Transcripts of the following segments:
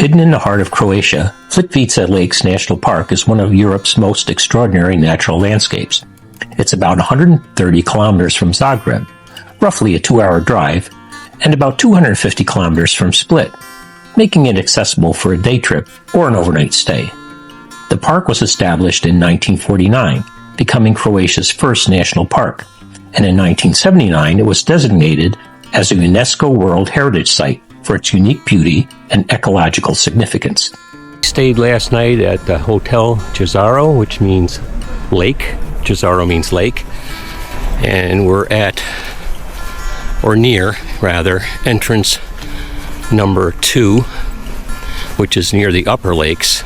Hidden in the heart of Croatia, Plitvice Lakes National Park is one of Europe's most extraordinary natural landscapes. It's about 130 kilometers from Zagreb, roughly a 2-hour drive, and about 250 kilometers from Split, making it accessible for a day trip or an overnight stay. The park was established in 1949, becoming Croatia's first national park, and in 1979 it was designated as a UNESCO World Heritage Site for its unique beauty and ecological significance. We stayed last night at the Hotel Jezero, which means lake. Jezero means lake. And we're at, or near, rather, entrance number 2, which is near the upper lakes.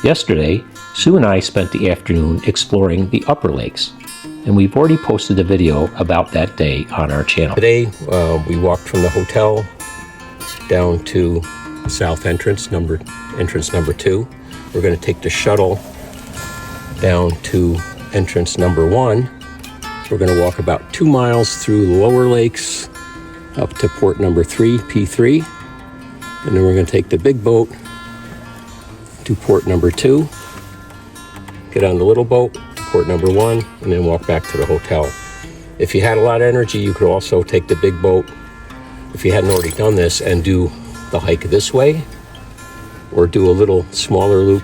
Yesterday, Sue and I spent the afternoon exploring the upper lakes, and we've already posted a video about that day on our channel. Today, we walked from the hotel down to south entrance number 2. We're going to take the shuttle down to entrance number 1. We're going to walk about 2 miles through the lower lakes up to port number 3, P3, and then we're going to take the big boat to port number 2, get on the little boat, port number 1, and then walk back to the hotel. If you had a lot of energy, you could also take the big boat, if you hadn't already done this, and do the hike this way, or do a little smaller loop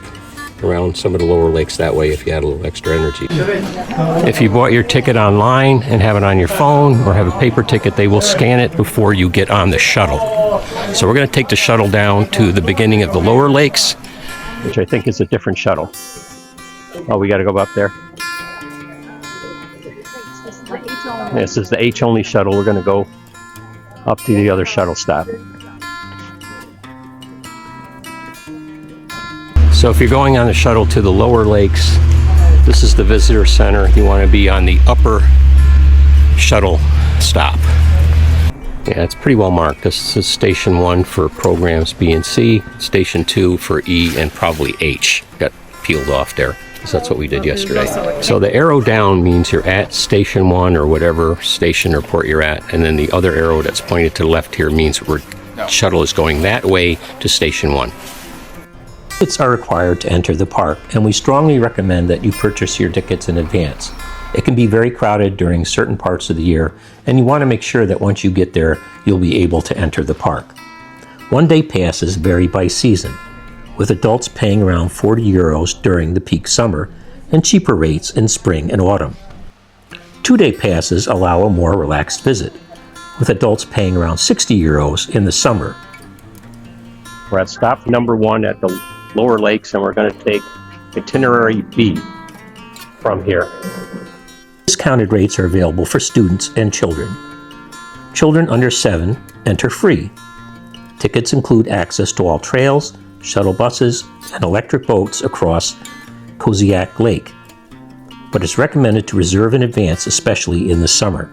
around some of the lower lakes that way if you had a little extra energy. If you bought your ticket online and have it on your phone or have a paper ticket, they will scan it before you get on the shuttle. So we're going to take the shuttle down to the beginning of the lower lakes, which I think is a different shuttle. Oh, we got to go up there. This is the H-only shuttle. We're going to go up to the other shuttle stop. So if you're going on the shuttle to the lower lakes, this is the visitor center. You want to be on the upper shuttle stop. Yeah, it's pretty well marked. This is station 1 for programs B and C, station 2 for E and probably H. Got peeled off there. That's what we did yesterday. So the arrow down means you're at station 1 or whatever station or port you're at, and then the other arrow that's pointed to the left here means shuttle is going that way to station 1. Tickets are required to enter the park, and we strongly recommend that you purchase your tickets in advance. It can be very crowded during certain parts of the year, and you want to make sure that once you get there, you'll be able to enter the park. One-day passes vary by season, with adults paying around €40 during the peak summer and cheaper rates in spring and autumn. 2-day passes allow a more relaxed visit, with adults paying around €60 in the summer. We're at stop number 1 at the lower lakes, and we're going to take itinerary B from here. Discounted rates are available for students and children. Children under 7 enter free. Tickets include access to all trails, shuttle buses, and electric boats across Plitvice Lake, but it's recommended to reserve in advance, especially in the summer.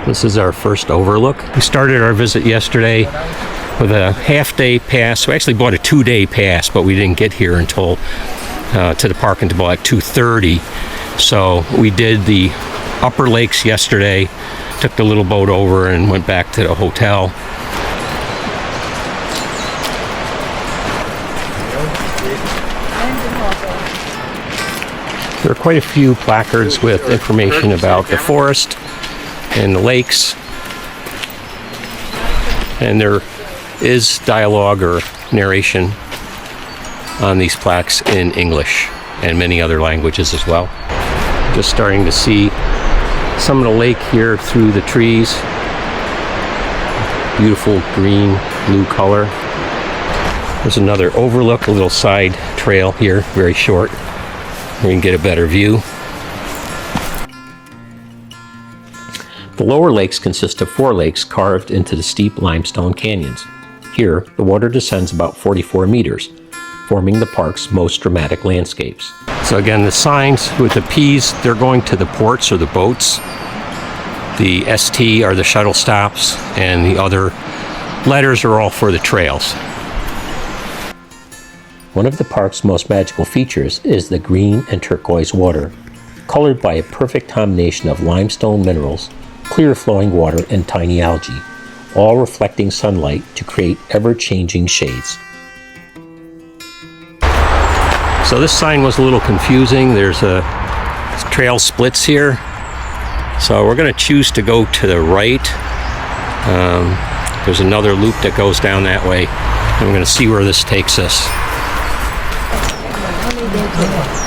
This is our first overlook. We started our visit yesterday with a half-day pass. We actually bought a 2-day pass, but we didn't get here until to the park until like 2:30. So we did the upper lakes yesterday, took the little boat over and went back to the hotel. There are quite a few placards with information about the forest and the lakes, and there is dialogue or narration on these plaques in English and many other languages as well. Just starting to see some of the lake here through the trees. Beautiful green, blue color. There's another overlook, a little side trail here, very short. We can get a better view. The lower lakes consist of 4 lakes carved into the steep limestone canyons. Here, the water descends about 44 meters, forming the park's most dramatic landscapes. So again, the signs with the P's, they're going to the ports or the boats. The ST are the shuttle stops, and the other letters are all for the trails. One of the park's most magical features is the green and turquoise water, colored by a perfect combination of limestone minerals, clear flowing water, and tiny algae, all reflecting sunlight to create ever-changing shades. So this sign was a little confusing. There's a trail splits here. So we're going to choose to go to the right. There's another loop that goes down that way. And we're going to see where this takes us.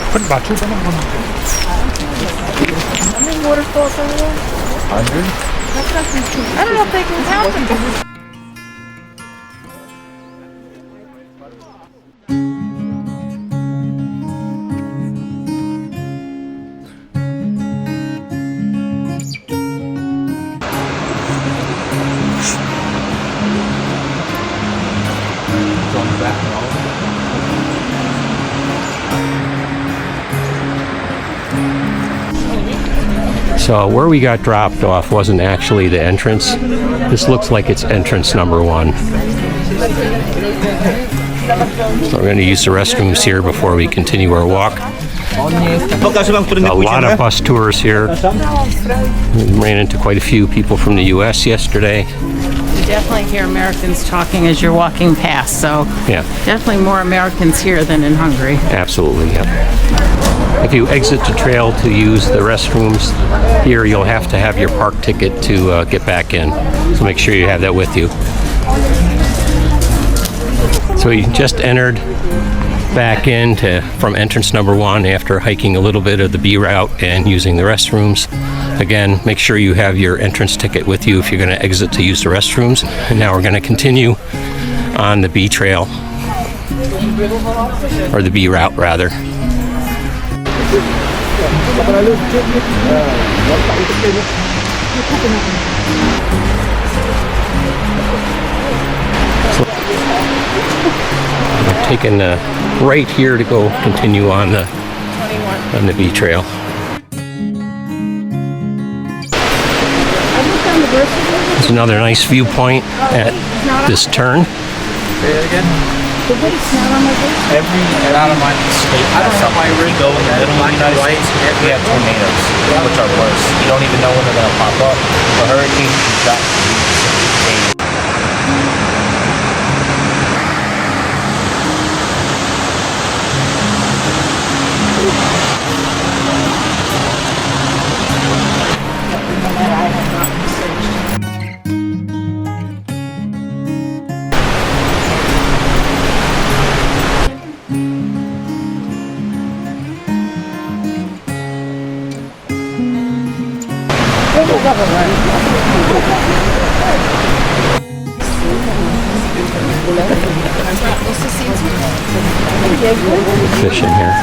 How many waterfalls are there? 100. I don't know if they can count them. So where we got dropped off wasn't actually the entrance. This looks like it's entrance number 1. So we're going to use the restrooms here before we continue our walk. A lot of bus tours here. We ran into quite a few people from the U.S. yesterday. You definitely hear Americans talking as you're walking past, so yeah, definitely more Americans here than in Hungary. Absolutely, yeah. If you exit the trail to use the restrooms here, you'll have to have your park ticket to get back in. So make sure you have that with you. So we just entered back in from entrance number 1 after hiking a little bit of the B route and using the restrooms. Again, make sure you have your entrance ticket with you if you're going to exit to use the restrooms. And now we're going to continue on the B trail, or the B route rather. We're taking the right here to go continue on the B trail. There's another nice viewpoint at this turn. Say it again. Not on my state. I don't know why we go in the middle of the United States. We have tornadoes, which are worse. You don't even know when they're going to pop up. The hurricane is that. Fish in here.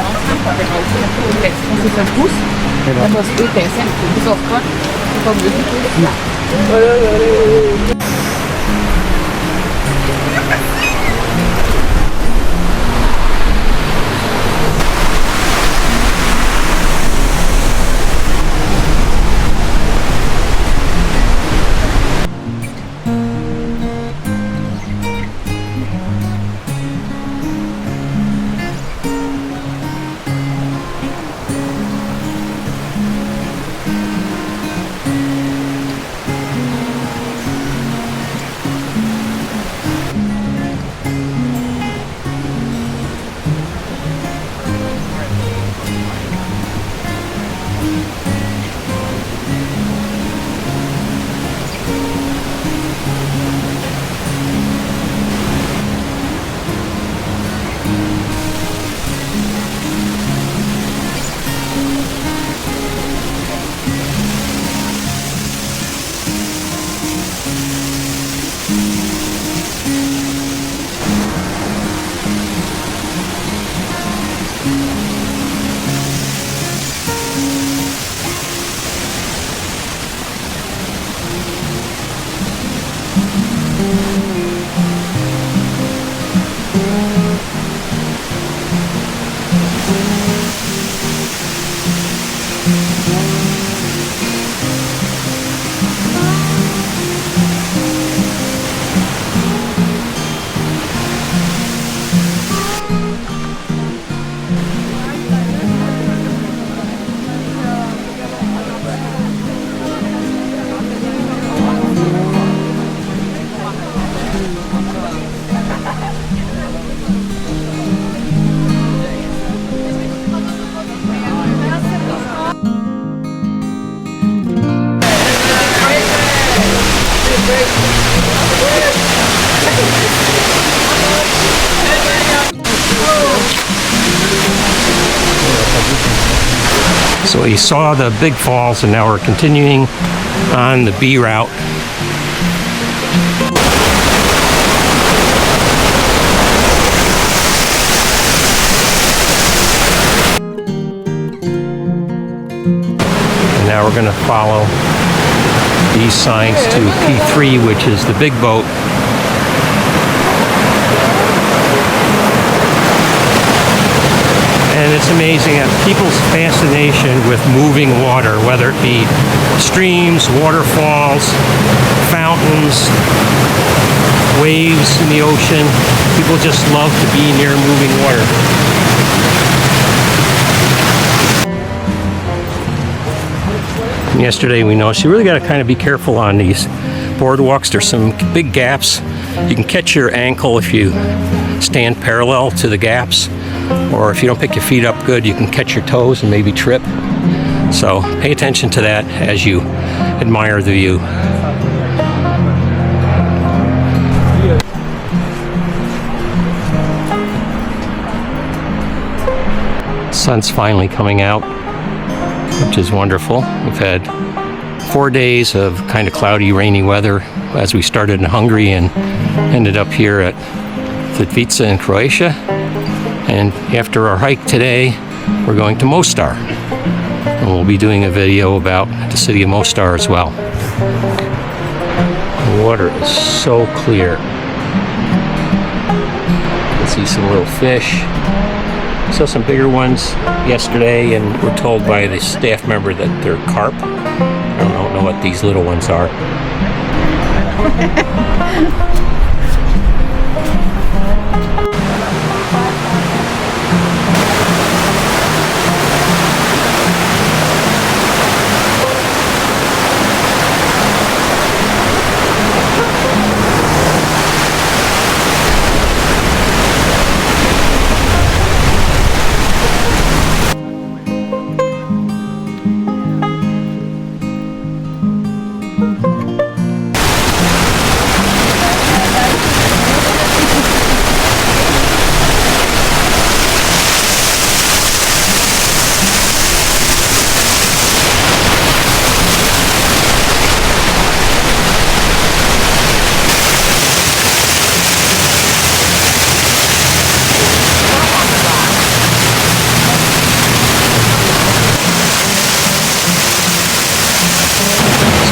So we saw the big falls and now we're continuing on the B route. And now we're going to follow these signs to P3, which is the big boat. And it's amazing at people's fascination with moving water, whether it be streams, waterfalls, fountains, waves in the ocean. People just love to be near moving water. And yesterday we noticed you really got to kind of be careful on these boardwalks. There's some big gaps. You can catch your ankle if you stand parallel to the gaps. Or if you don't pick your feet up good, you can catch your toes and maybe trip. So pay attention to that as you admire the view. Sun's finally coming out, which is wonderful. We've had 4 days of kind of cloudy, rainy weather as we started in Hungary and ended up here at Plitvice in Croatia. And after our hike today, we're going to Mostar. And we'll be doing a video about the city of Mostar as well. The water is so clear. You can see some little fish. Saw some bigger ones yesterday, and we're told by the staff member that they're carp. I don't know what these little ones are.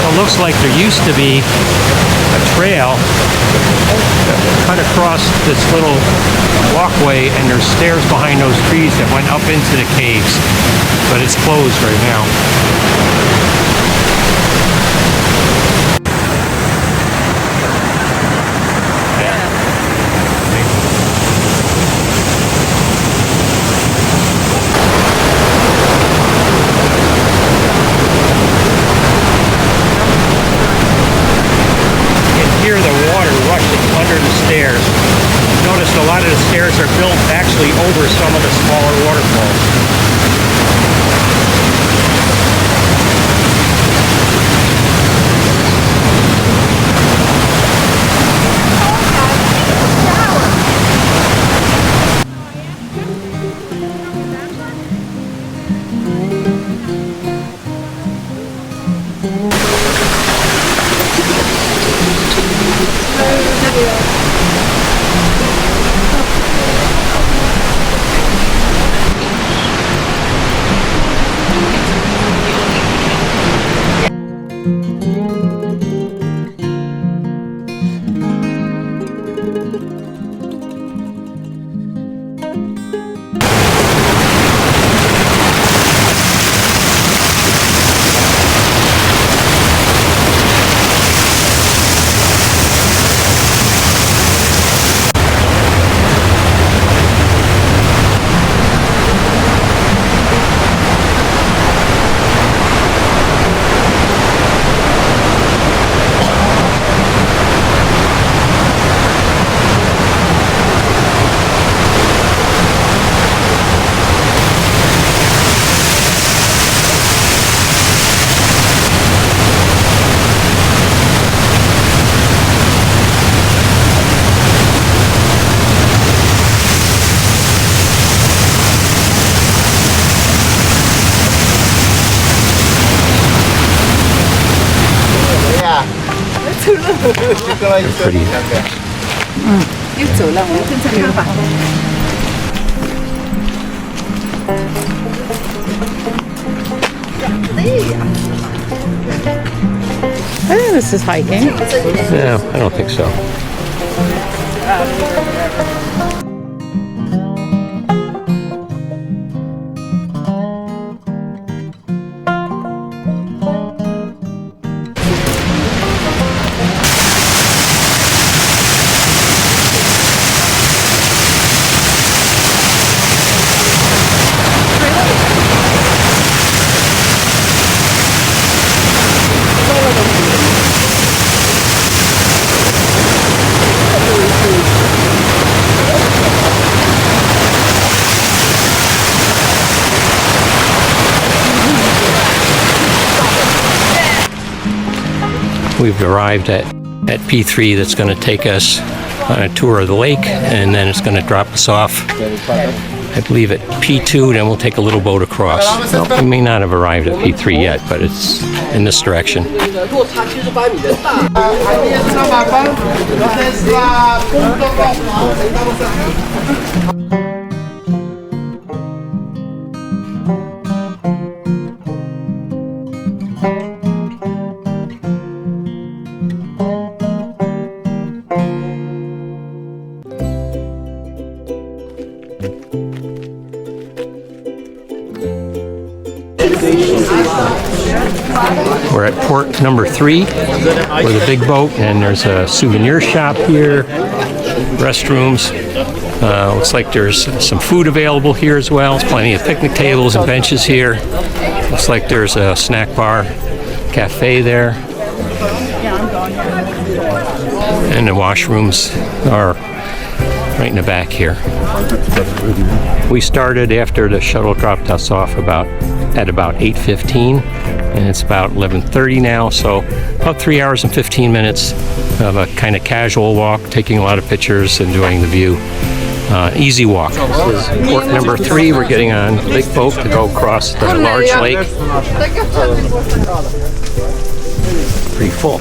It looks like there used to be a trail that cut across this little walkway, and there's stairs behind those trees that went up into the caves, but it's closed right now. Hear the water rushing under the stairs. Notice a lot of the stairs are built actually over some of the smaller waterfalls. pretty. 要走了，我们跟着他吧。I think this is hiking. No, I don't think so. We've arrived at P3 that's going to take us on a tour of the lake, and then it's going to drop us off, I believe, at P2, then we'll take a little boat across. Well, we may not have arrived at P3 yet, but it's in this direction. We're at port number 3 with a big boat, and there's a souvenir shop here, restrooms. Looks like there's some food available here as well. There's plenty of picnic tables and benches here. Looks like there's a snack bar, cafe there. And the washrooms are right in the back here. We started after the shuttle dropped us off at about 8:15, and it's about 11:30 now, so about 3 hours and 15 minutes of a kind of casual walk, taking a lot of pictures, enjoying the view. Easy walk. This is port number 3. We're getting on a big boat to go across the large lake. Pretty full.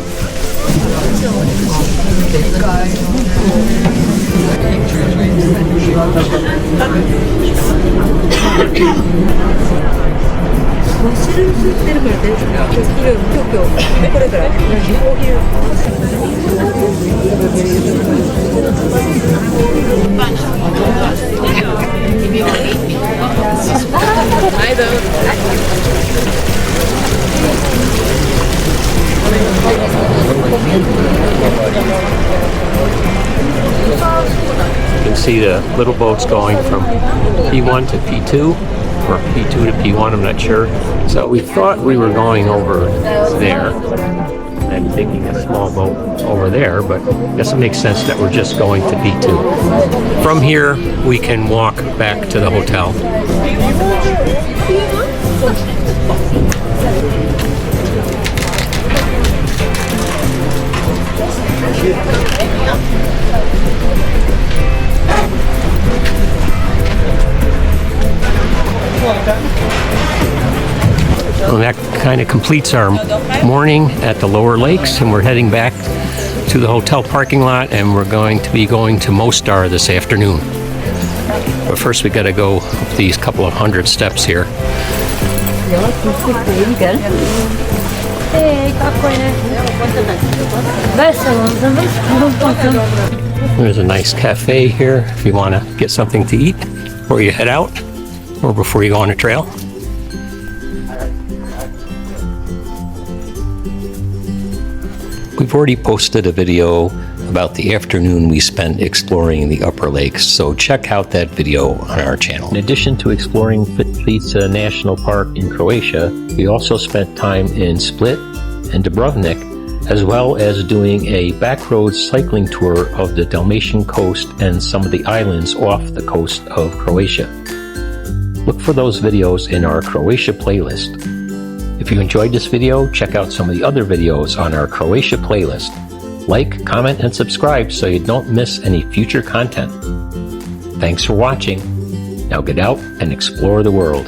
You can see the little boats going from P1 to P2, or P2 to P1, I'm not sure. So we thought we were going over there and taking a small boat over there, but I guess it makes sense that we're just going to P2. From here, we can walk back to the hotel. Well, that kind of completes our morning at the lower lakes, and we're heading back to the hotel parking lot, and we're going to be going to Mostar this afternoon. But first we got to go up these couple of hundred steps here. There's a nice cafe here if you want to get something to eat before you head out or before you go on a trail. We've already posted a video about the afternoon we spent exploring the upper lakes, so check out that video on our channel. In addition to exploring Plitvice National Park in Croatia, we also spent time in Split and Dubrovnik, as well as doing a backroad cycling tour of the Dalmatian coast and some of the islands off the coast of Croatia. Look for those videos in our Croatia playlist. If you enjoyed this video, check out some of the other videos on our Croatia playlist. Like, comment, and subscribe so you don't miss any future content. Thanks for watching. Now get out and explore the world.